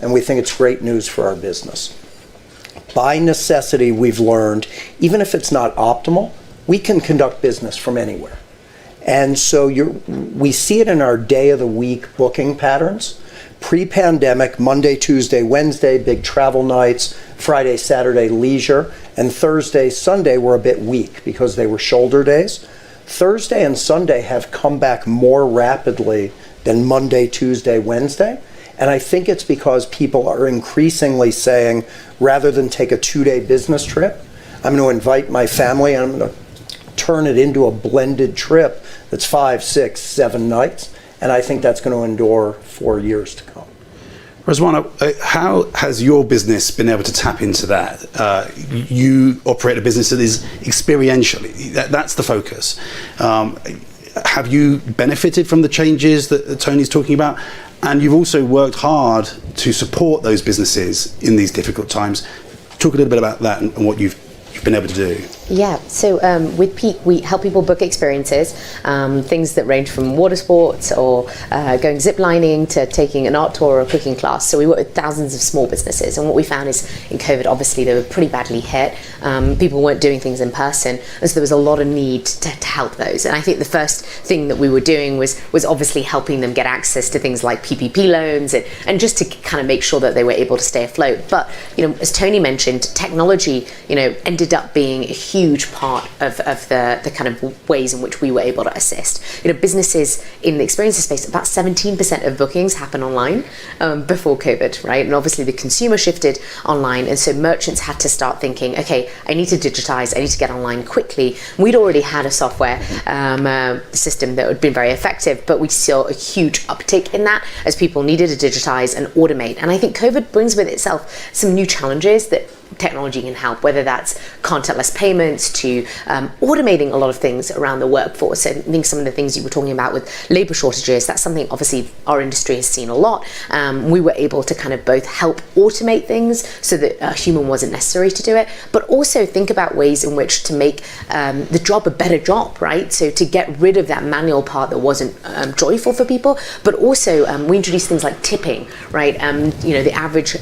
and we think it's great news for our business. By necessity, we've learned, even if it's not optimal, we can conduct business from anywhere. And so we see it in our day of the week booking patterns. Pre-pandemic, Monday, Tuesday, Wednesday, big travel nights, Friday, Saturday, leisure, and Thursday, Sunday were a bit weak because they were shoulder days. Thursday and Sunday have come back more rapidly than Monday, Tuesday, Wednesday. And I think it's because people are increasingly saying, rather than take a 2-day business trip, I'm going to invite my family and I'm going to turn it into a blended trip that's 5, 6, 7 nights. And I think that's going to endure for years to come. Rizwana, how has your business been able to tap into that? You operate a business that is experientially, that's the focus. Have you benefited from the changes that Tony's talking about? And you've also worked hard to support those businesses in these difficult times. Talk a little bit about that and what you've been able to do. Yeah, so with Peak, we help people book experiences, things that range from water sports or going zip lining to taking an art tour or a cooking class. So we work with thousands of small businesses, and what we found is in COVID, obviously they were pretty badly hit. People weren't doing things in person, and so there was a lot of need to help those. And I think the first thing that we were doing was obviously helping them get access to things like PPP loans and just to kind of make sure that they were able to stay afloat. But as Tony mentioned, technology ended up being a huge part of the kind of ways in which we were able to assist. Businesses in the experiences space, about 17% of bookings happen online before COVID, right? And obviously the consumer shifted online, and so merchants had to start thinking, okay, I need to digitize, I need to get online quickly. We'd already had a software system that had been very effective, but we saw a huge uptick in that as people needed to digitize and automate. And I think COVID brings with itself some new challenges that technology can help, whether that's contactless payments to automating a lot of things around the workforce. And I think some of the things you were talking about with labor shortages, that's something obviously our industry has seen a lot. We were able to kind of both help automate things so that a human wasn't necessary to do it, but also think about ways in which to make the job a better job, right? So to get rid of that manual part that wasn't joyful for people, but also we introduced things like tipping, right? The average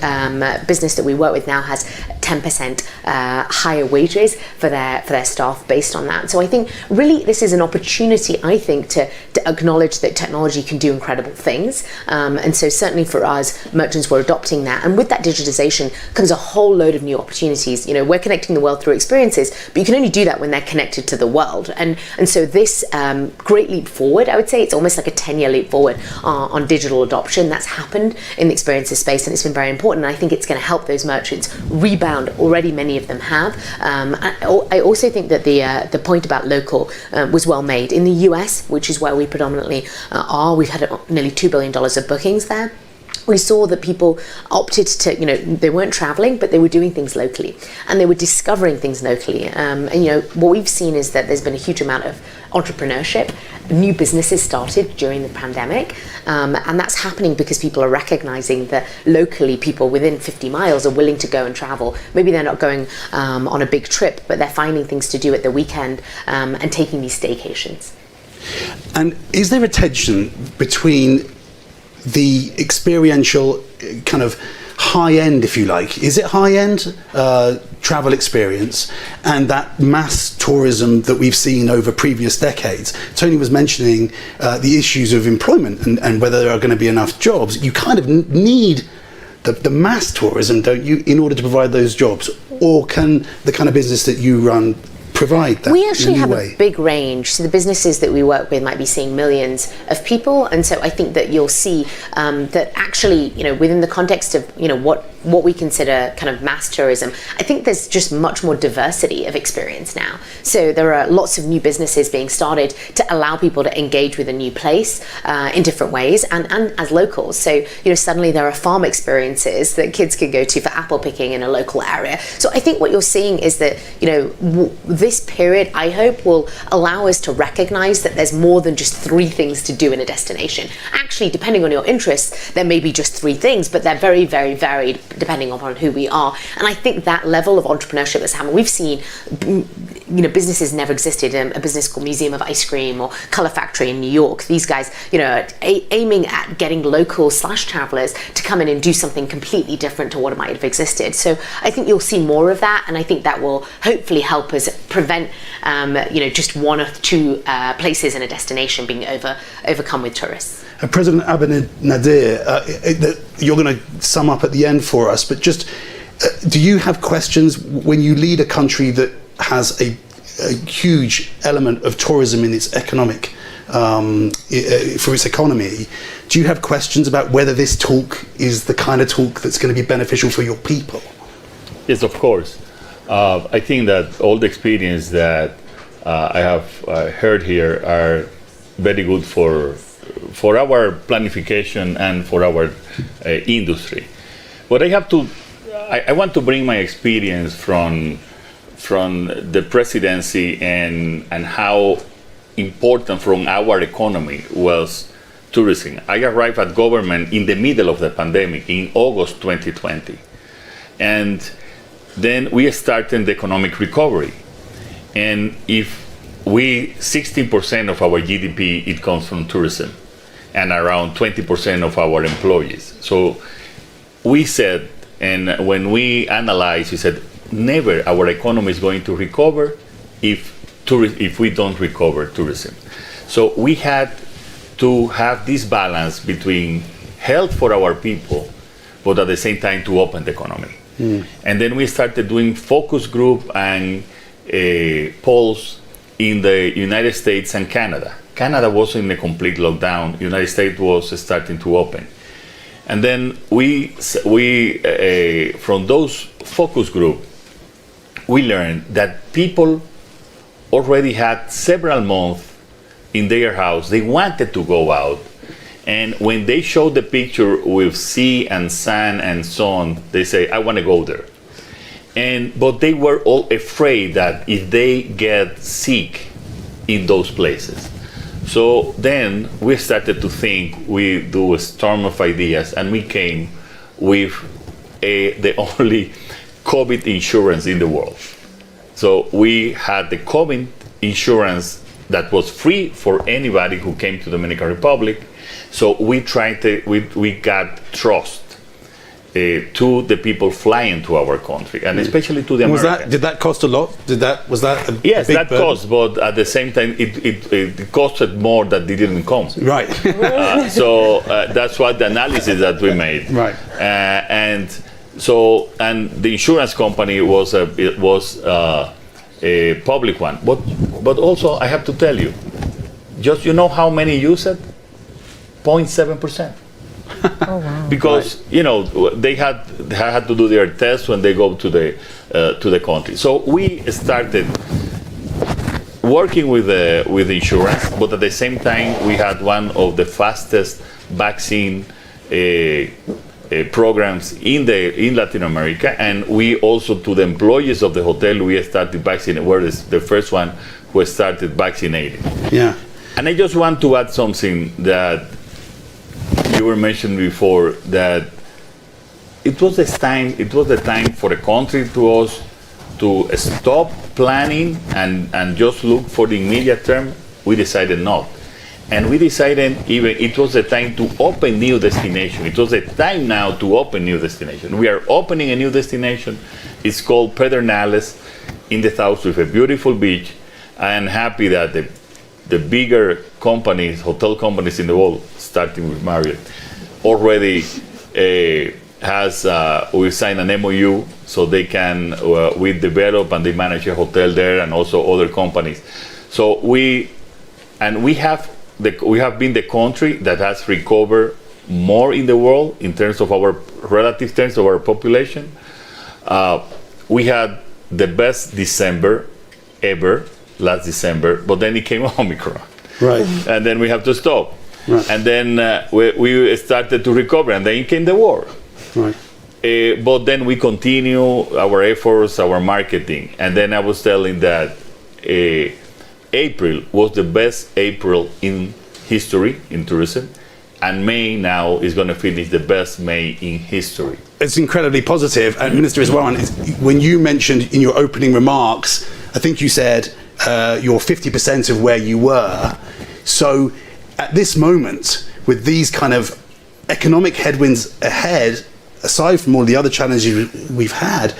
business that we work with now has 10% higher wages for their staff based on that. So I think really this is an opportunity, I think, to acknowledge that technology can do incredible things. And so certainly for us, merchants were adopting that. And with that digitization comes a whole load of new opportunities. We're connecting the world through experiences, but you can only do that when they're connected to the world. And so this great leap forward, I would say it's almost like a 10-year leap forward on digital adoption that's happened in the experiences space, and it's been very important. And I think it's going to help those merchants rebound. Already many of them have. I also think that the point about local was well made. In the US, which is where we predominantly are, we've had nearly $2 billion of bookings there. We saw that people opted to, they weren't traveling, but they were doing things locally and they were discovering things locally. And what we've seen is that there's been a huge amount of entrepreneurship. New businesses started during the pandemic, and that's happening because people are recognizing that locally people within 50 miles are willing to go and travel. Maybe they're not going on a big trip, but they're finding things to do at the weekend and taking these staycations. And is there a tension between the experiential kind of high end, if you like, is it high end travel experience and that mass tourism that we've seen over previous decades? Tony was mentioning the issues of employment and whether there are going to be enough jobs. You kind of need the mass tourism, don't you, in order to provide those jobs? Or can the kind of business that you run provide that? We actually have a big range. So the businesses that we work with might be seeing millions of people, and so I think that you'll see that actually, within the context of what we consider kind of mass tourism, I think there's just much more diversity of experience now. So there are lots of new businesses being started to allow people to engage with a new place in different ways and as locals. So suddenly there are farm experiences that kids can go to for apple picking in a local area. So I think what you're seeing is that this period, I hope, will allow us to recognize that there's more than just 3 things to do in a destination. Actually, depending on your interests, there may be just 3 things, but they're very, very varied depending upon who we are. And I think that level of entrepreneurship that's happening, we've seen businesses never existed. A business called Museum of Ice Cream or Color Factory in New York. These guys, are aiming at getting local/travelers to come in and do something completely different to what might have existed. So I think you'll see more of that, and I think that will hopefully help us prevent, just one or two places in a destination being overcome with tourists. President Abinader, you're going to sum up at the end for us, but just do you have questions when you lead a country that has a huge element of tourism in its economic, for its economy? Do you have questions about whether this talk is the kind of talk that's going to be beneficial for your people? Yes, of course. I think that all the experience that I have heard here are very good for our planification and for our industry. But I want to bring my experience from the presidency and how important from our economy was tourism. I arrived at government in the middle of the pandemic in August 2020. And then we started the economic recovery. And if 16% of our GDP, it comes from tourism, and around 20% of our employees. So we said, and when we analyzed, we said, never our economy is going to recover if we don't recover tourism. So we had to have this balance between health for our people, but at the same time to open the economy. And then we started doing focus group and polls in the United States and Canada. Canada was in a complete lockdown. United States was starting to open. And then we from those focus group, we learned that people already had several months in their house. They wanted to go out. And when they showed the picture with sea and sun and so on, they say, I want to go there. But they were all afraid that if they get sick in those places. So then we started to think, we do a storm of ideas, and we came with the only COVID insurance in the world. So we had the COVID insurance that was free for anybody who came to the Dominican Republic. So we got trust to the people flying to our country, and especially to the Americans. Did that cost a lot? Was that a yes, big that burden? cost, but at the same time, it costed more that they didn't come. Right. So that's what the analysis that we made. Right. And the insurance company was a public one, but also I have to tell you, just how many use it? 0.7%. Oh, wow. Because they had to do their tests when they go to the country. So we started working with the insurance, but at the same time we had one of the fastest vaccine programs in Latin America, and we also, to the employees of the hotel, we started vaccinating. We're the first one who started vaccinating. Yeah. And I just want to add something that you were mentioning before, that it was the time for the country to stop planning and just look for the immediate term. We decided not. And we decided it was the time to open new destination. It was the time now to open new destination. We are opening a new destination. It's called Pedernales in the south with a beautiful beach. I am happy that the bigger companies, hotel companies in the world, starting with Marriott, already we signed an MOU so they can we develop and they manage a hotel there, and also other companies. So we have been the country that has recovered more in the world in terms of our relative terms of our population. We had the best December ever last December, but then it came Omicron. Right. And then we have to stop. Right. And then we started to recover, and then came the war. Right. But then we continue our efforts, our marketing. And then I was telling that April was the best April in history in tourism, and May now is going to finish the best May in history. It's incredibly positive. And Minister Iswaran, when you mentioned in your opening remarks I think you said you're 50% of where you were. So at this moment, with these kind of economic headwinds ahead, aside from all the other challenges we've had,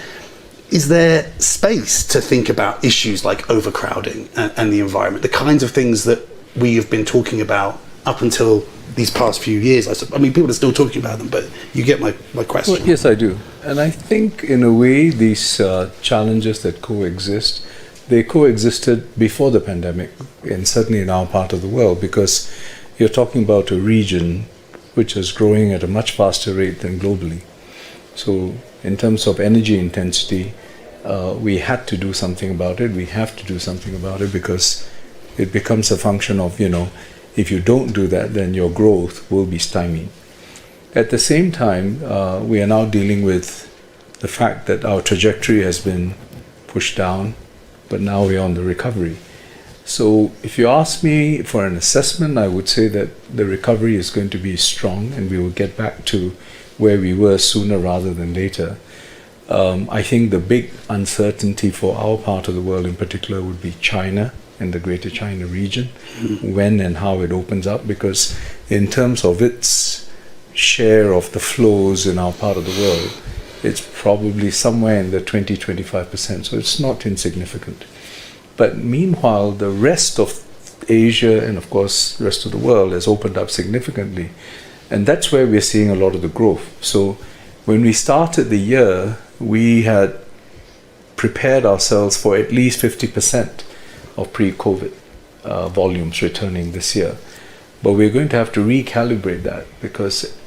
is there space to think about issues like overcrowding and the environment, the kinds of things that we have been talking about up until these past few years? I mean, people are still talking about them, but you get my question. Well, yes, I do. And I think, in a way, these challenges that coexist, they coexisted before the pandemic, and certainly in our part of the world, because you're talking about a region which is growing at a much faster rate than globally. So in terms of energy intensity, we had to do something about it. We have to do something about it, because it becomes a function of, if you don't do that, then your growth will be stymied. At the same time, we are now dealing with the fact that our trajectory has been pushed down, but now we're on the recovery. So if you ask me for an assessment, I would say that the recovery is going to be strong, and we will get back to where we were sooner rather than later. I think the big uncertainty for our part of the world in particular would be China and the Greater China region, when and how it opens up, because in terms of its share of the flows in our part of the world, it's probably somewhere in the 20-25%, so it's not insignificant. But meanwhile, the rest of Asia and of course the rest of the world has opened up significantly, and that's where we're seeing a lot of the growth. So when we started the year, we had prepared ourselves for at least 50% of pre-COVID volumes returning this year. But we're going to have to recalibrate that, because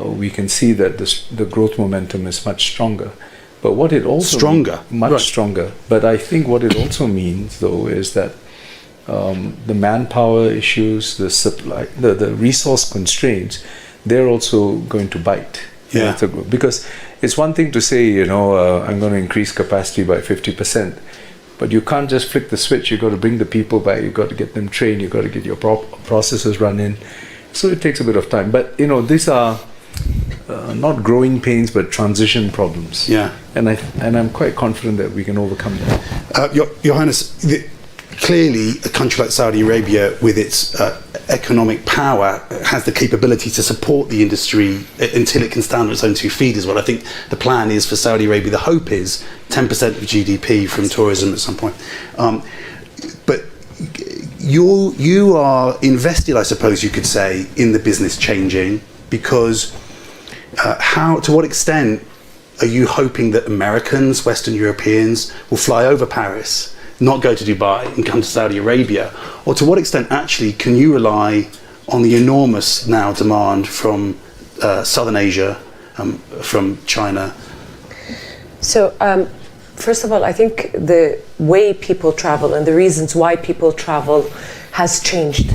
we can see that the growth momentum is much stronger. But what it also stronger. But I think what it also means, though, is that the manpower issues, the supply, the resource constraints, they're also going to bite. Yeah. Because it's one thing to say, I'm going to increase capacity by 50%, but you can't just flick the switch. You've got to bring the people back. You've got to get them trained. You've got to get your processes running. So it takes a bit of time. But these are not growing pains, but transition problems. Yeah. And I'm quite confident that we can overcome that. Your Highness, clearly a country like Saudi Arabia, with its economic power, has the capability to support the industry until it can stand on its own 2 feet as well. I think the plan is for Saudi Arabia, the hope is 10% of GDP from tourism at some point. But you are invested, I suppose you could say, in the business changing, because to what extent are you hoping that Americans, Western Europeans, will fly over Paris, not go to Dubai and come to Saudi Arabia? Or to what extent actually can you rely on the enormous now demand from Southern Asia, from China? So first of all, I think the way people travel and the reasons why people travel has changed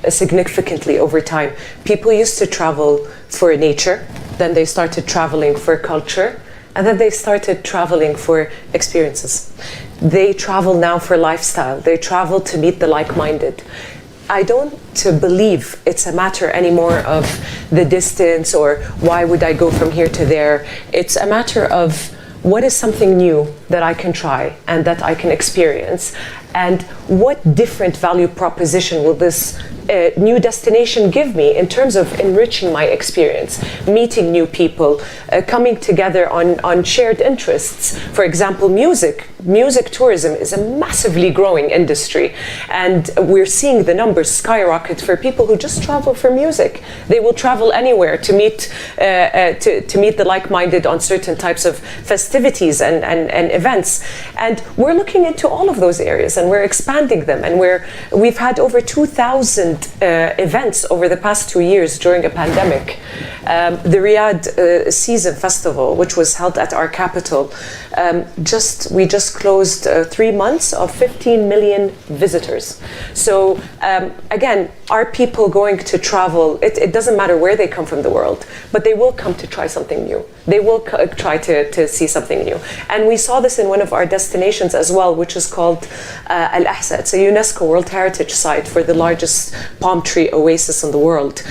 significantly over time. People used to travel for nature, then they started traveling for culture, and then they started traveling for experiences. They travel now for lifestyle. They travel to meet the like-minded. I don't believe it's a matter anymore of the distance or why would I go from here to there. It's a matter of what is something new that I can try and that I can experience, and what different value proposition will this new destination give me in terms of enriching my experience, meeting new people, coming together on shared interests. For example, music tourism is a massively growing industry, and we're seeing the numbers skyrocket for people who just travel for music. They will travel anywhere to meet the like-minded on certain types of festivities and events. And we're looking into all of those areas, and we're expanding them, and we've had over 2,000 events over the past 2 years during a pandemic. The Riyadh Season Festival, which was held at our capital, we just closed 3 months of 15 million visitors. So again, are people going to travel? It doesn't matter where they come from the world, but they will come to try something new. They will try to see something new. And we saw this in one of our destinations as well, which is called Al-Ahsa. It's a UNESCO World Heritage Site for the largest palm tree oasis in the world.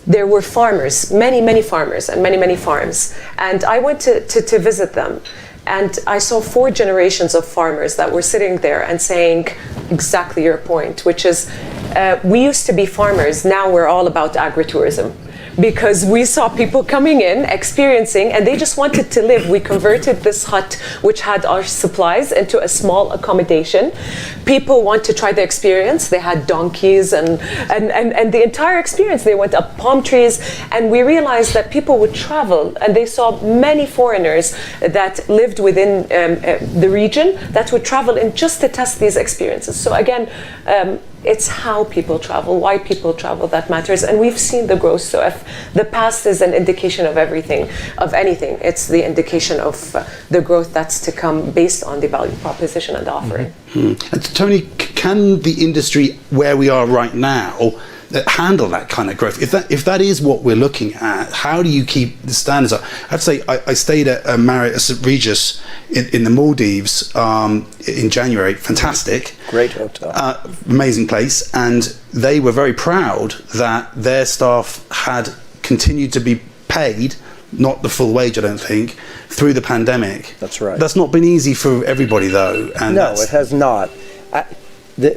There were farmers, many farmers and many farms. And I went to visit them. And I saw 4 generations of farmers that were sitting there and saying exactly your point, which is we used to be farmers, now we're all about agritourism. Because we saw people coming in, experiencing, and they just wanted to live. We converted this hut, which had our supplies, into a small accommodation. People want to try the experience. They had donkeys and the entire experience. They went up palm trees, and we realized that people would travel, and they saw many foreigners that lived within the region that would travel in just to test these experiences. So again, it's how people travel, why people travel that matters, and we've seen the growth. So if the past is an indication of everything, of anything, it's the indication of the growth that's to come based on the value proposition and offering. Mm-hmm. And Tony, can the industry where we are right now handle that kind of growth? If that is what we're looking at, how do you keep the standards up? I have to say, I stayed at Marriott St. Regis in the Maldives in January. Fantastic. Great hotel. Amazing place. And they were very proud that their staff had continued to be paid, not the full wage, I don't think, through the pandemic. That's right. That's not been easy for everybody, though. And no, it has not.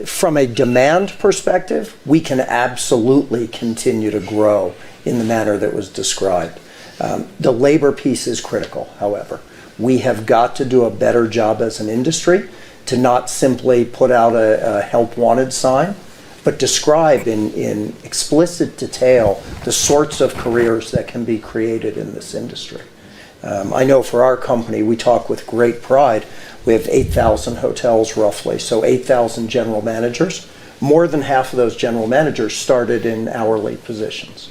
From a demand perspective, we can absolutely continue to grow in the manner that was described. The labor piece is critical, however. We have got to do a better job as an industry to not simply put out a help wanted sign, but describe in explicit detail the sorts of careers that can be created in this industry. I know for our company, we talk with great pride. We have 8,000 hotels roughly, so 8,000 general managers. More than half of those general managers started in hourly positions.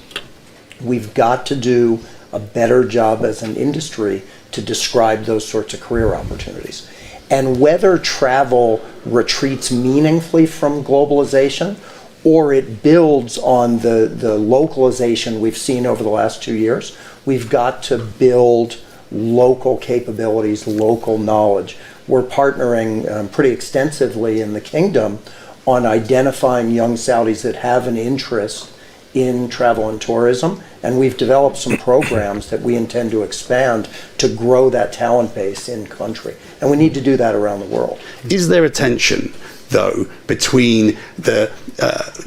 We've got to do a better job as an industry to describe those sorts of career opportunities. And whether travel retreats meaningfully from globalization or it builds on the localization we've seen over the last 2 years, we've got to build local capabilities, local knowledge. We're partnering pretty extensively in the kingdom on identifying young Saudis that have an interest in travel and tourism, and we've developed some programs that we intend to expand to grow that talent base in country. And we need to do that around the world. Is there a tension, though, between the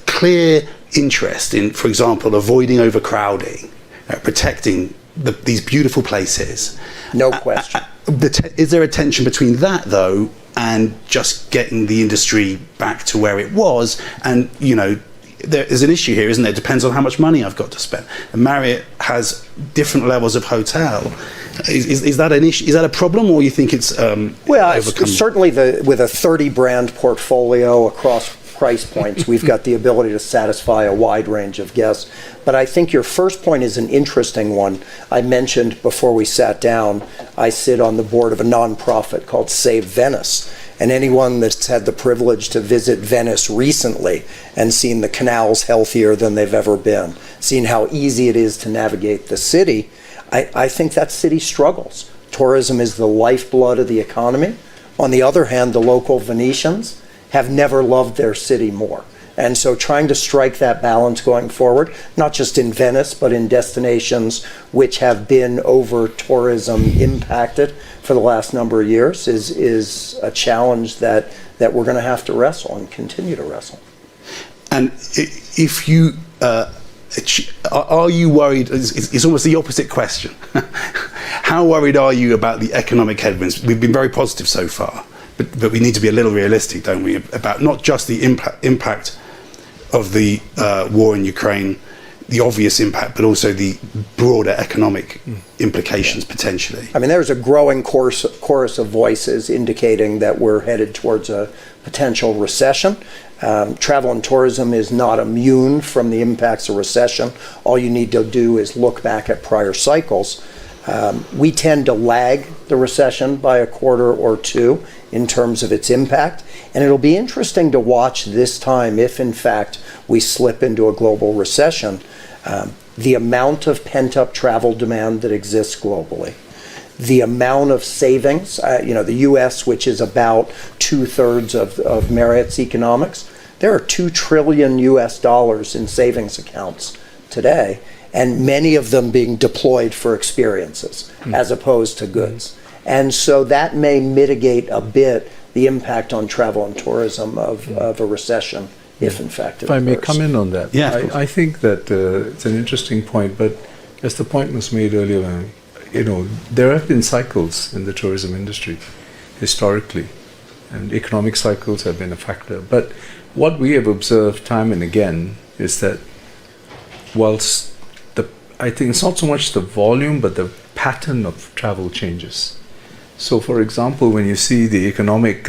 clear interest in, for example, avoiding overcrowding, protecting these beautiful places? No question. Is there a tension between that, though, and just getting the industry back to where it was? And, you know, there is an issue here, isn't there? It depends on how much money I've got to spend. And Marriott has different levels of hotel. Is that an issue? Is that a problem, or you think it's well, certainly with a 30 brand portfolio across price points, we've got the ability to satisfy a wide range of guests. But I think your first point is an interesting one. I mentioned before we sat down, I sit on the board of a nonprofit called Save Venice. And anyone that's had the privilege to visit Venice recently and seen the canals healthier than they've ever been, seen how easy it is to navigate the city, I think that city struggles. Tourism is the lifeblood of the economy. On the other hand, the local Venetians have never loved their city more. And so trying to strike that balance going forward, not just in Venice, but in destinations which have been over tourism impacted for the last number of years is a challenge that we're going to have to wrestle and continue to wrestle. And if you, are you worried, it's almost the opposite question. How worried are you about the economic headwinds? We've been very positive so far, but we need to be a little realistic, don't we, about not just the impact of the war in Ukraine, the obvious impact, but also the broader economic implications potentially. I mean, there's a growing chorus of voices indicating that we're headed towards a potential recession. Travel and tourism is not immune from the impacts of recession. All you need to do is look back at prior cycles. We tend to lag the recession by a quarter or two in terms of its impact. And it'll be interesting to watch this time if, in fact, we slip into a global recession, the amount of pent-up travel demand that exists globally, the amount of savings, the U.S., which is about 2/3 of Marriott's economics, there are $2 trillion in savings accounts today, and many of them being deployed for experiences as opposed to goods. And so that may mitigate a bit the impact on travel and tourism of a recession, if in fact it If I may occurs. come in on that. Yeah, of course. I think that it's an interesting point, but as the point was made earlier, there have been cycles in the tourism industry historically, and economic cycles have been a factor. But what we have observed time and again is that whilst I think it's not so much the volume, but the pattern of travel changes. So, for example, when you see the economic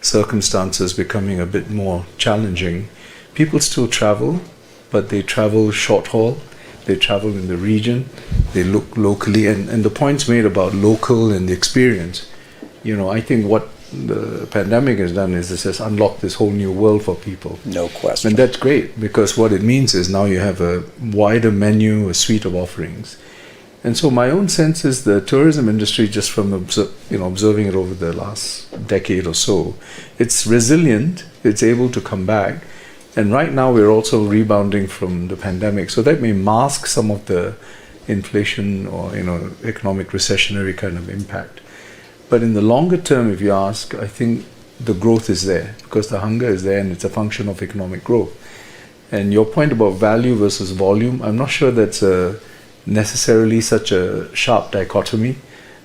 circumstances becoming a bit more challenging, people still travel, but they travel short haul, they travel in the region, they look locally, and the points made about local and the experience, I think what the pandemic has done is this has unlocked this whole new world for people. No question. And that's great, because what it means is now you have a wider menu, a suite of offerings. And so my own sense is the tourism industry, just from observing it over the last decade or so, it's resilient, it's able to come back. And right now we're also rebounding from the pandemic. So that may mask some of the inflation or economic recessionary kind of impact. But in the longer term, if you ask, I think the growth is there, because the hunger is there and it's a function of economic growth. And your point about value versus volume, I'm not sure that's necessarily such a sharp dichotomy,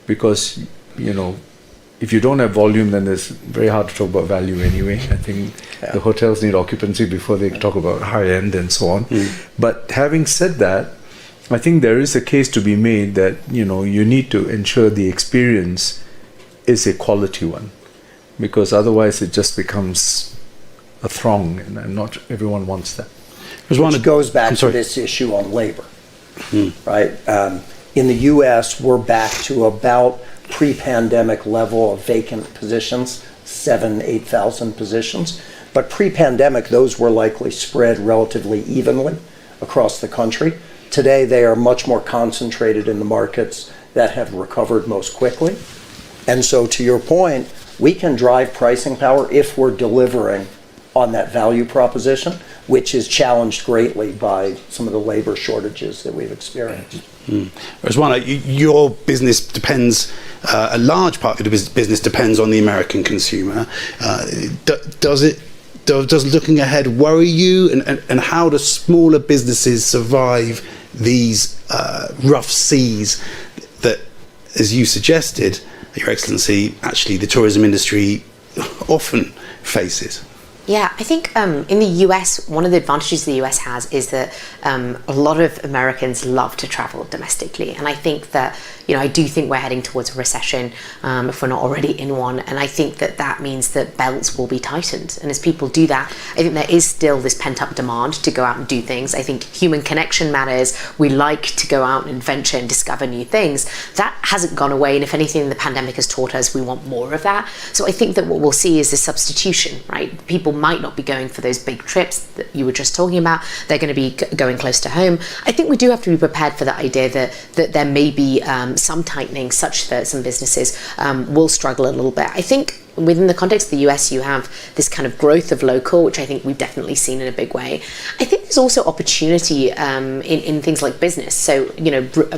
because if you don't have volume, then it's very hard to talk about value anyway. I think the hotels need occupancy before they talk about high end and so on. But having said that, I think there is a case to be made that you need to ensure the experience is a quality one, because otherwise it just becomes a throng, and not everyone wants that. Which goes back to this issue on labor, right? In the U.S., we're back to about pre-pandemic level of vacant positions, 8,000 positions. But pre-pandemic, those were likely spread relatively evenly across the country. Today, they are much more concentrated in the markets that have recovered most quickly. And so to your point, we can drive pricing power if we're delivering on that value proposition, which is challenged greatly by some of the labor shortages that we've experienced. Rizwana, your business depends, a large part of the business depends on the American consumer. Does looking ahead worry you, and how do smaller businesses survive these rough seas that, as you suggested, Your Excellency, actually the tourism industry often faces? Yeah, I think in the US, one of the advantages the US has is that a lot of Americans love to travel domestically. And I think that, I do think we're heading towards a recession if we're not already in one. And I think that that means that belts will be tightened. And as people do that, I think there is still this pent-up demand to go out and do things. I think human connection matters. We like to go out and venture and discover new things. That hasn't gone away. And if anything, the pandemic has taught us we want more of that. So I think that what we'll see is a substitution, right? People might not be going for those big trips that you were just talking about. They're going to be going close to home. I think we do have to be prepared for the idea that there may be some tightening such that some businesses will struggle a little bit. I think within the context of the US, you have this kind of growth of local, which I think we've definitely seen in a big way. I think there's also opportunity in things like business. So,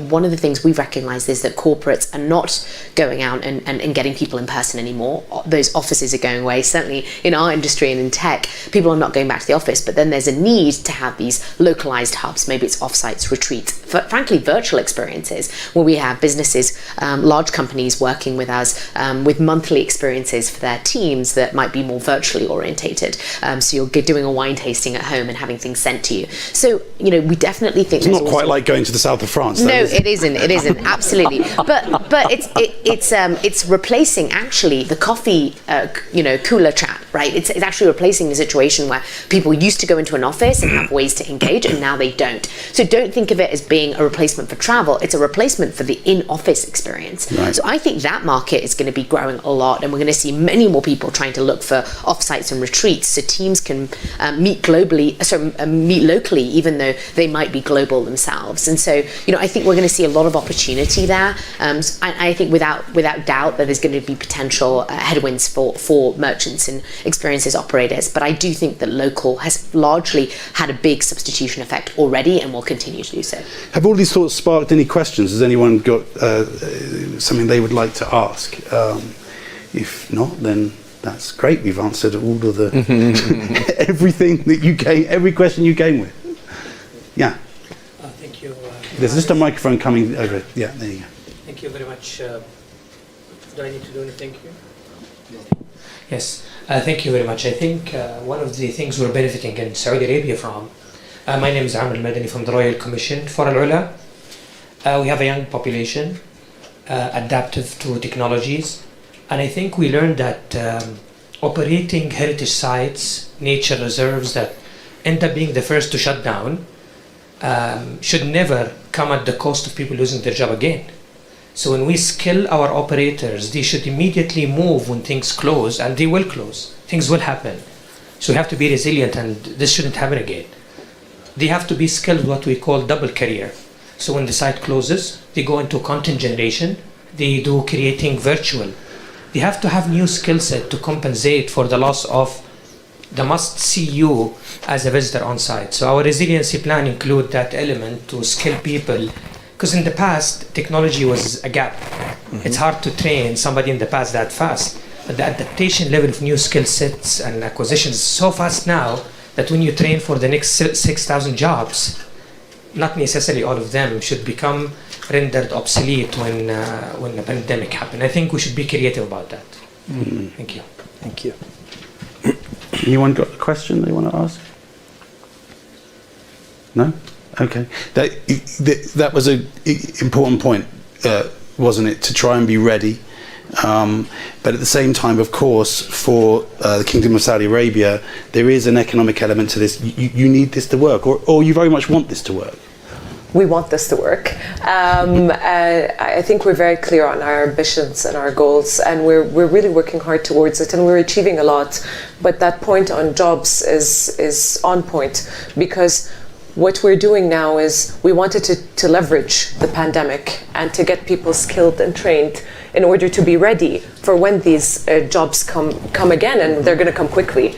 one of the things we've recognized is that corporates are not going out and getting people in person anymore. Those offices are going away. Certainly in our industry and in tech, people are not going back to the office, but then there's a need to have these localized hubs. Maybe it's offsites, retreats, frankly, virtual experiences where we have businesses, large companies working with us with monthly experiences for their teams that might be more virtually orientated. So you're doing a wine tasting at home and having things sent to you. So, we definitely think it's not quite like going to the south of France. No, it isn't. It isn't, absolutely. But it's replacing actually the coffee, cooler chat, right? It's actually replacing the situation where people used to go into an office and have ways to engage, and now they don't. So don't think of it as being a replacement for travel. It's a replacement for the in-office experience. Right. So I think that market is going to be growing a lot, and we're going to see many more people trying to look for offsites and retreats so teams can meet locally, even though they might be global themselves. And so, I think we're going to see a lot of opportunity there. I think without doubt that there's going to be potential headwinds for merchants and experiences operators. But I do think that local has largely had a big substitution effect already and will continue to do so. Have all these thoughts sparked any questions? Has anyone got something they would like to ask. If not, then that's great. We've answered all of the everything that you came, every question you came with. Yeah. Thank you. There's just a microphone coming over. Yeah, there you go. Thank you very much. Do I need to do anything here? Yes. Thank you very much. I think one of the things we're benefiting in Saudi Arabia from, my name is Amr Al-Madani from the Royal Commission for Al-Ula. We have a young population, adaptive to technologies, and I think we learned that operating heritage sites, nature reserves that end up being the first to shut down, should never come at the cost of people losing their job again. So when we skill our operators, they should immediately move when things close, and they will close. Things will happen. So we have to be resilient, and this shouldn't happen again. They have to be skilled what we call double career. So when the site closes, they go into content generation, they do creating virtual. They have to have new skill set to compensate for the loss of the must see you as a visitor on site. So our resiliency plan include that element to skill people, because in the past, technology was a gap. It's hard to train somebody in the past that fast. But the adaptation level of new skill sets and acquisitions is so fast now that when you train for the next 6,000 jobs, not necessarily all of them should become rendered obsolete when the pandemic happened. I think we should be creative about that. Thank you. Thank you. Anyone got a question they want to ask? No? Okay. That was an important point, wasn't it? To try and be ready. But at the same time, of course, for the Kingdom of Saudi Arabia, there is an economic element to this. You need this to work, or you very much want this to work. We want this to work. I think we're very clear on our ambitions and our goals, and we're really working hard towards it, and we're achieving a lot. But that point on jobs is on point, because what we're doing now is we wanted to leverage the pandemic and to get people skilled and trained in order to be ready for when these jobs come again, and they're going to come quickly.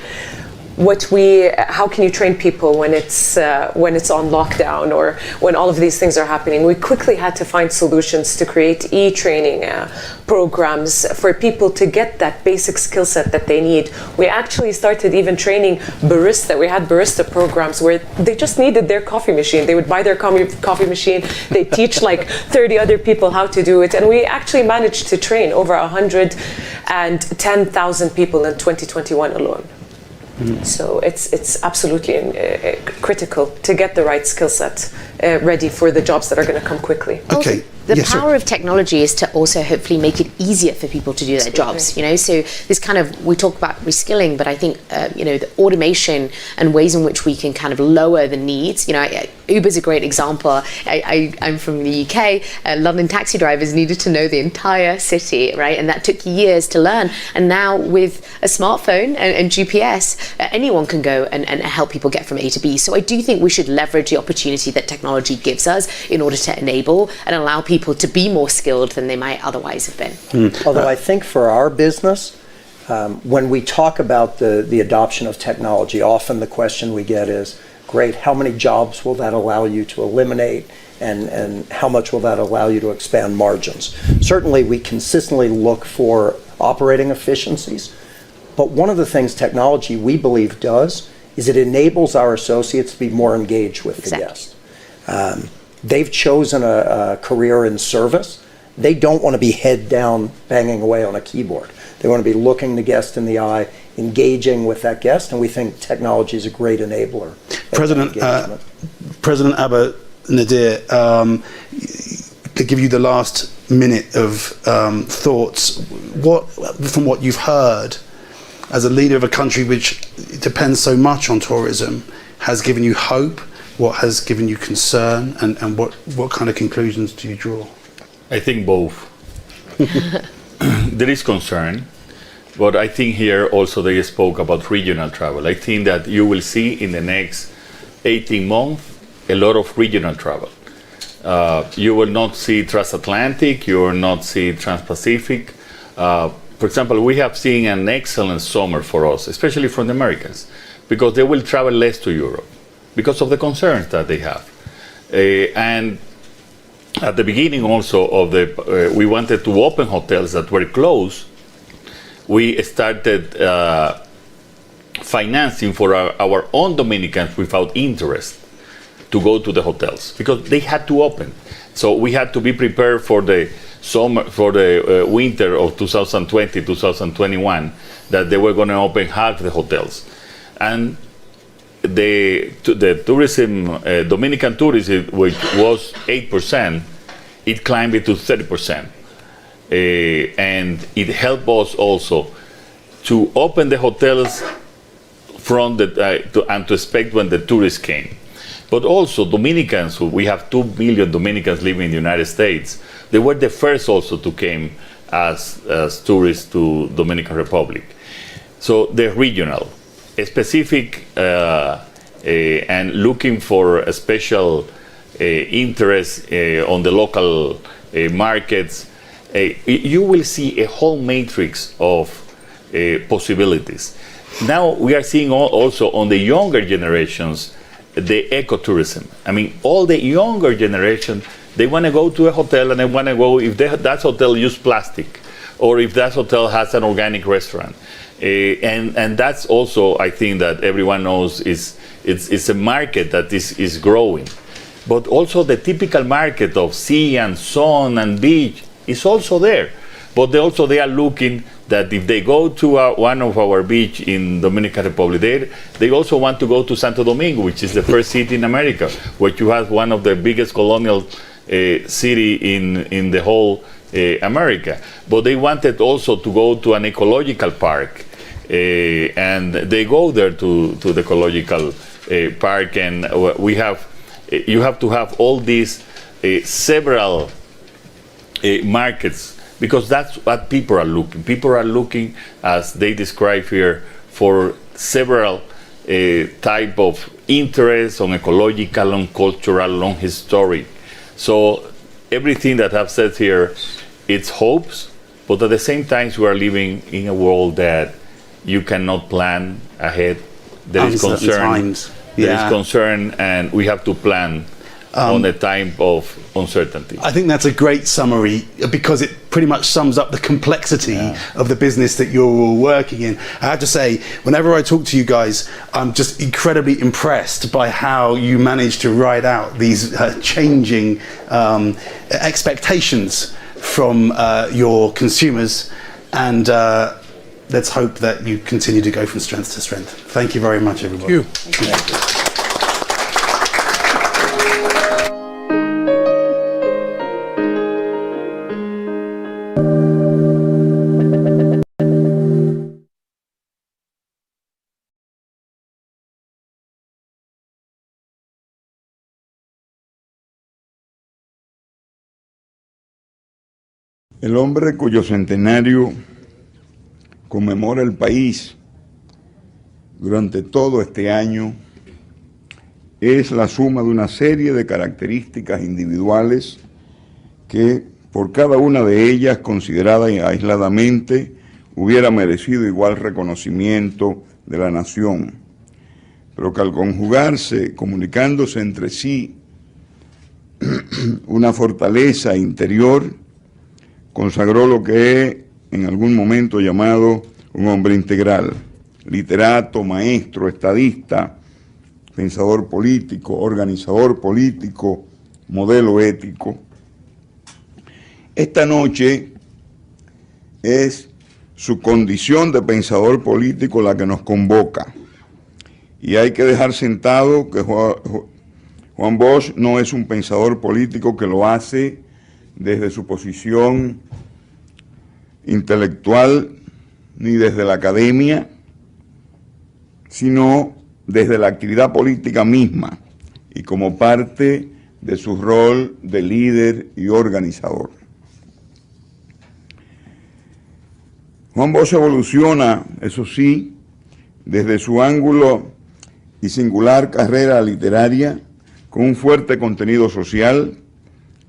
How can you train people when it's on lockdown or when all of these things are happening? We quickly had to find solutions to create e-training programs for people to get that basic skill set that they need. We actually started even training barista. We had barista programs where they just needed their coffee machine. They would buy their coffee machine. They teach like 30 other people how to do it. And we actually managed to train over 110,000 people in 2021 alone. So it's absolutely critical to get the right skill set ready for the jobs that are going to come quickly. Okay. The power of technology is to also hopefully make it easier for people to do their jobs, so this kind of, we talk about reskilling, but I think, the automation and ways in which we can kind of lower the needs, Uber's a great example. I'm from the UK, London taxi drivers needed to know the entire city, right? And that took years to learn. And now with a smartphone and GPS, anyone can go and help people get from A to B. So I do think we should leverage the opportunity that technology gives us in order to enable and allow people to be more skilled than they might otherwise have been. Although I think for our business, when we talk about the adoption of technology, often the question we get is, great, how many jobs will that allow you to eliminate, and how much will that allow you to expand margins? Certainly we consistently look for operating efficiencies, but one of the things technology we believe does is it enables our associates to be more engaged with the guest. They've chosen a career in service. They don't want to be head down banging away on a keyboard. They want to be looking the guest in the eye, engaging with that guest, and we think technology is a great enabler. President Abinader, to give you the last minute of thoughts, from what you've heard as a leader of a country which depends so much on tourism, has given you hope? What has given you concern, and what kind of conclusions do you draw? I think both. There is concern, but I think here also they spoke about regional travel. I think that you will see in the next 18 months a lot of regional travel. You will not see transatlantic, you will not see trans-Pacific. For example, we have seen an excellent summer for us, especially from the Americans, because they will travel less to Europe because of the concerns that they have. And at the beginning also of the, we wanted to open hotels that were closed. We started financing for our own Dominicans without interest to go to the hotels because they had to open. So we had to be prepared for the summer, for the winter of 2020, 2021, that they were going to open half the hotels. And the tourism, Dominican tourism, which was 8%, it climbed it to 30%. And it helped us also to open the hotels from the, and to expect when the tourists came. But also Dominicans, we have 2 million Dominicans living in the United States, they were the first also to came as tourists to Dominican Republic. So they're regional, specific, and looking for a special interest on the local markets. You will see a whole matrix of possibilities. Now we are seeing also on the younger generations the ecotourism. I mean, all the younger generation, they want to go to a hotel and they want to go, if that hotel use plastic, or if that hotel has an organic restaurant. And that's also, I think that everyone knows, it's a market that is growing. But also the typical market of sea and sun and beach is also there. But they are looking that if they go to one of our beach in Dominican Republic, they also want to go to Santo Domingo, which is the first city in America, where you have one of the biggest colonial city in the whole America. But they wanted also to go to an ecological park, and they go there to the ecological park, and you have to have all these several markets, because that's what people are looking. People are looking, as they describe here, for several type of interests on ecological, on cultural, on historic. So everything that I've said here, it's hopes, but at the same time we are living in a world that you cannot plan ahead. There is concern. Times. There is concern, and we have to plan on a time of uncertainty. I think that's a great summary, because it pretty much sums up the complexity of the business that you're all working in. I have to say, whenever I talk to you guys, I'm just incredibly impressed by how you manage to ride out these changing expectations from your consumers, and let's hope that you continue to go from strength to strength. Thank you very much, everybody. Thank you. El hombre cuyo centenario conmemora el país durante todo este año es la suma de una serie de características individuales que, por cada una de ellas considerada aisladamente, hubiera merecido igual reconocimiento de la nación, pero que al conjugarse, comunicándose entre sí, una fortaleza interior, consagró lo que he en algún momento llamado un hombre integral, literato, maestro, estadista, pensador político, organizador político, modelo ético. Esta noche es su condición de pensador político la que nos convoca, y hay que dejar sentado que Juan Bosch no es un pensador político que lo hace desde su posición intelectual ni desde la academia, sino desde la actividad política misma y como parte de su rol de líder y organizador. Juan Bosch evoluciona, eso sí, desde su ángulo y singular carrera literaria, con un fuerte contenido social,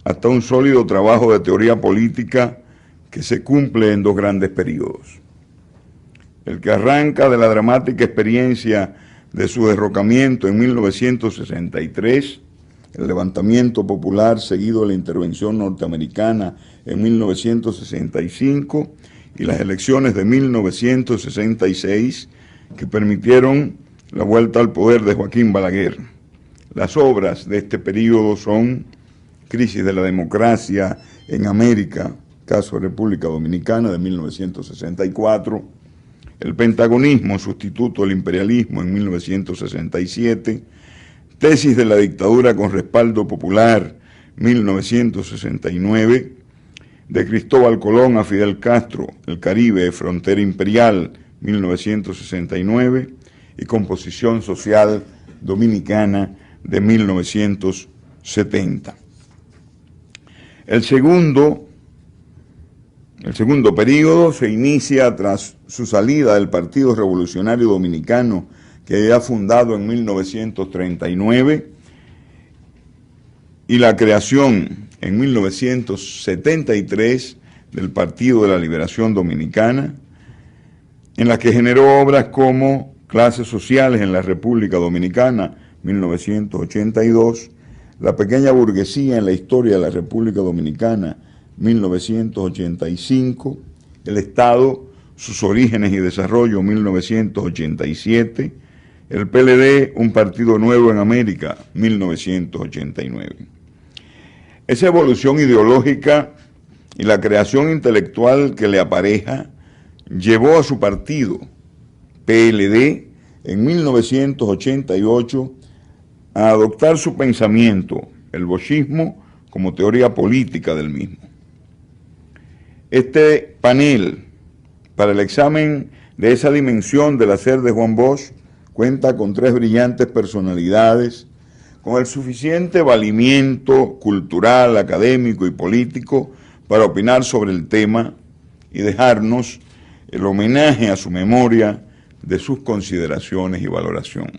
hasta un sólido trabajo de teoría política que se cumple en dos grandes periodos. El que arranca de la dramática experiencia de su derrocamiento en 1963 el levantamiento popular seguido de la intervención norteamericana en 1965 y las elecciones de 1966 que permitieron la vuelta al poder de Joaquín Balaguer. Las obras de este periodo son Crisis de la Democracia en América, caso de República Dominicana de 1964, El Pentagonismo, sustituto del imperialismo en 1967, Tesis de la dictadura con respaldo popular, 1969, de Cristóbal Colón a Fidel Castro, El Caribe, frontera imperial, 1969, y Composición social dominicana de 1970. El segundo periodo se inicia tras su salida del Partido Revolucionario Dominicano, que había fundado en 1939, y la creación en 1973 del Partido de la Liberación Dominicana, en la que generó obras como Clases Sociales en la República Dominicana, 1982, La Pequeña Burguesía en la Historia de la República Dominicana, 1985, El Estado, sus orígenes y desarrollo, 1987, el PLD, un partido nuevo en América, 1989. Esa evolución ideológica y la creación intelectual que le apareja llevó a su partido, PLD, en 1988 a adoptar su pensamiento, el boshismo, como teoría política del mismo. Este panel para el examen de esa dimensión del hacer de Juan Bosch cuenta con 3 brillantes personalidades, con el suficiente valimiento cultural, académico y político para opinar sobre el tema y dejarnos el homenaje a su memoria de sus consideraciones y valoración.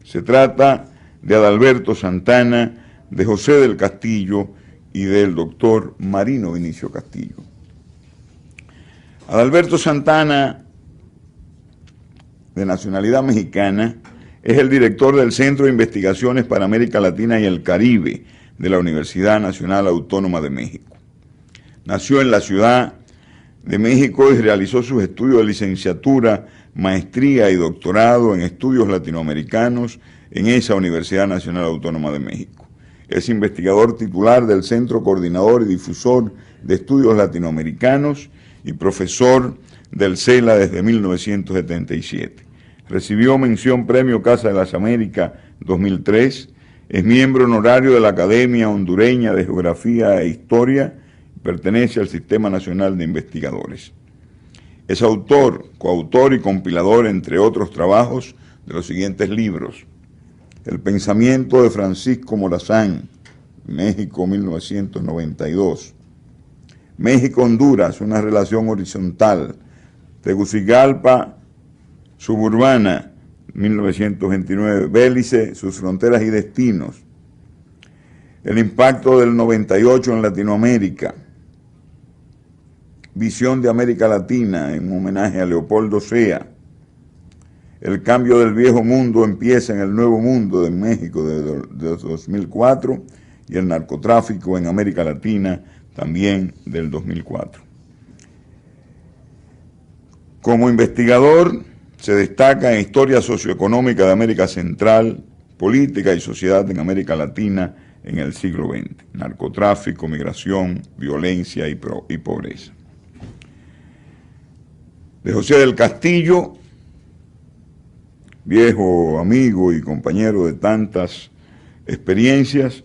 Se trata de Adalberto Santana, de José del Castillo y del doctor Marino Vinicio Castillo. Adalberto Santana, de nacionalidad mexicana, es el director del Centro de Investigaciones para América Latina y el Caribe de la Universidad Nacional Autónoma de México. Nació en la Ciudad de México y realizó sus estudios de licenciatura, maestría y doctorado en estudios latinoamericanos en esa Universidad Nacional Autónoma de México. Es investigador titular del Centro Coordinador y Difusor de Estudios Latinoamericanos y profesor del CELA desde 1977. Recibió mención Premio Casa de las Américas 2003, es miembro honorario de la Academia Hondureña de Geografía e Historia y pertenece al Sistema Nacional de Investigadores. Es autor, coautor y compilador, entre otros trabajos, de los siguientes libros: El pensamiento de Francisco Morazán, México, 1992. México-Honduras, una relación horizontal. Tegucigalpa, suburbana, 1929. Bélice, sus fronteras y destinos. El impacto del 98 en Latinoamérica. Visión de América Latina, en homenaje a Leopoldo Sea. El cambio del viejo mundo empieza en el nuevo mundo de México de 2004 y el narcotráfico en América Latina también del 2004. Como investigador se destaca en Historia Socioeconómica de América Central, Política y Sociedad en América Latina en el siglo XX, narcotráfico, migración, violencia y pobreza. De José del Castillo, viejo amigo y compañero de tantas experiencias,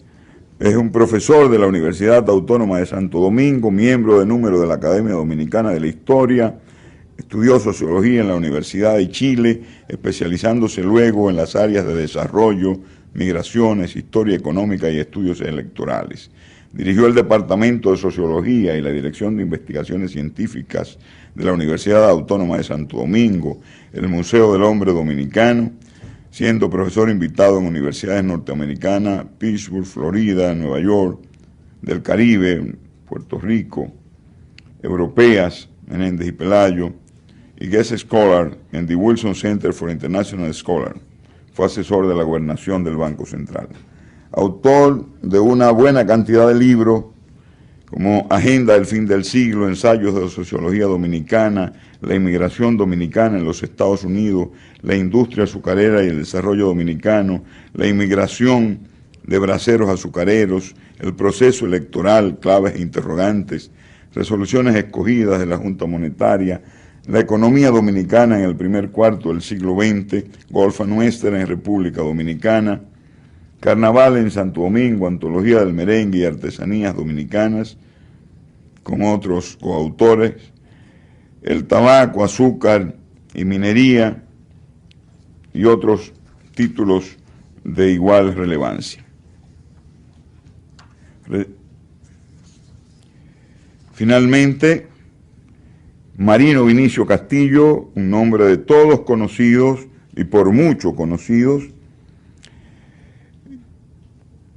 es un profesor de la Universidad Autónoma de Santo Domingo, miembro de número de la Academia Dominicana de la Historia, estudió sociología en la Universidad de Chile, especializándose luego en las áreas de desarrollo, migraciones, historia económica y estudios electorales. Dirigió el Departamento de Sociología y la Dirección de Investigaciones Científicas de la Universidad Autónoma de Santo Domingo, el Museo del Hombre Dominicano, siendo profesor invitado en universidades norteamericanas, Pittsburgh, Florida, Nueva York, del Caribe, Puerto Rico, europeas, Menéndez y Pelayo, y Guest Scholar en the Wilson Center for International Scholars. Fue asesor de la gobernación del Banco Central. autor de una buena cantidad de libros como Agenda del Fin del Siglo, Ensayos de la Sociología Dominicana, La Inmigración Dominicana en los Estados Unidos, La Industria Azucarera y el Desarrollo Dominicano, La Inmigración de Braceros Azucareros, El Proceso Electoral, Claves e Interrogantes, Resoluciones Escogidas de la Junta Monetaria, La Economía Dominicana en el primer cuarto del siglo XX, Golfa Nuestra en República Dominicana, Carnaval en Santo Domingo, Antología del Merengue y Artesanías Dominicanas, con otros coautores, El Tabaco, Azúcar y Minería, y otros títulos de igual relevancia. Finalmente, Marino Vinicio Castillo, un nombre de todos conocidos y por muchos conocidos,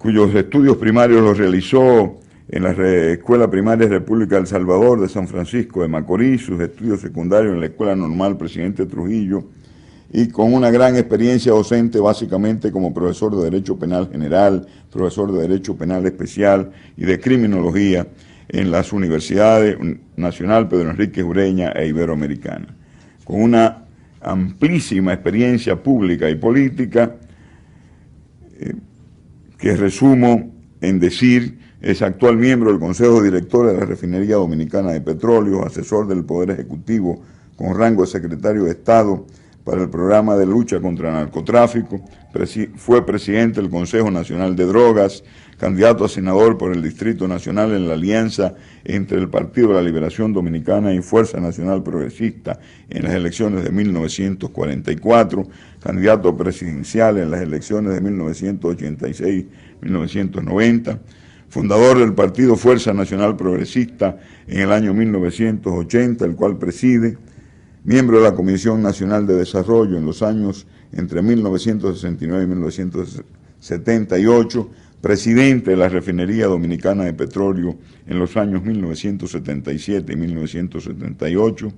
cuyos estudios primarios los realizó en la Escuela Primaria República del Salvador de San Francisco de Macorís, sus estudios secundarios en la Escuela Normal Presidente Trujillo, y con una gran experiencia docente básicamente como profesor de Derecho Penal General, profesor de Derecho Penal Especial y de Criminología en las Universidades Nacional Pedro Enrique Ureña e Iberoamericana. Con una amplísima experiencia pública y política, que resumo en decir, es actual miembro del Consejo Director de la Refinería Dominicana de Petróleo, asesor del Poder Ejecutivo con rango de Secretario de Estado para el Programa de Lucha contra el Narcotráfico, fue presidente del Consejo Nacional de Drogas, candidato a senador por el Distrito Nacional en la alianza entre el Partido de la Liberación Dominicana y Fuerza Nacional Progresista en las elecciones de 1944, candidato presidencial en las elecciones de 1986-1990, fundador del Partido Fuerza Nacional Progresista en el año 1980, el cual preside, miembro de la Comisión Nacional de Desarrollo en los años entre 1969 y 1978, presidente de la Refinería Dominicana de Petróleo en los años 1977 y 1978,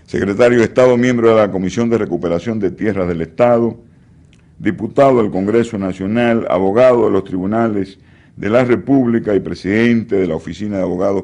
secretario de Estado, miembro de la Comisión de Recuperación de Tierras del Estado, diputado del Congreso Nacional, abogado de los tribunales de la República y presidente de la Oficina de Abogados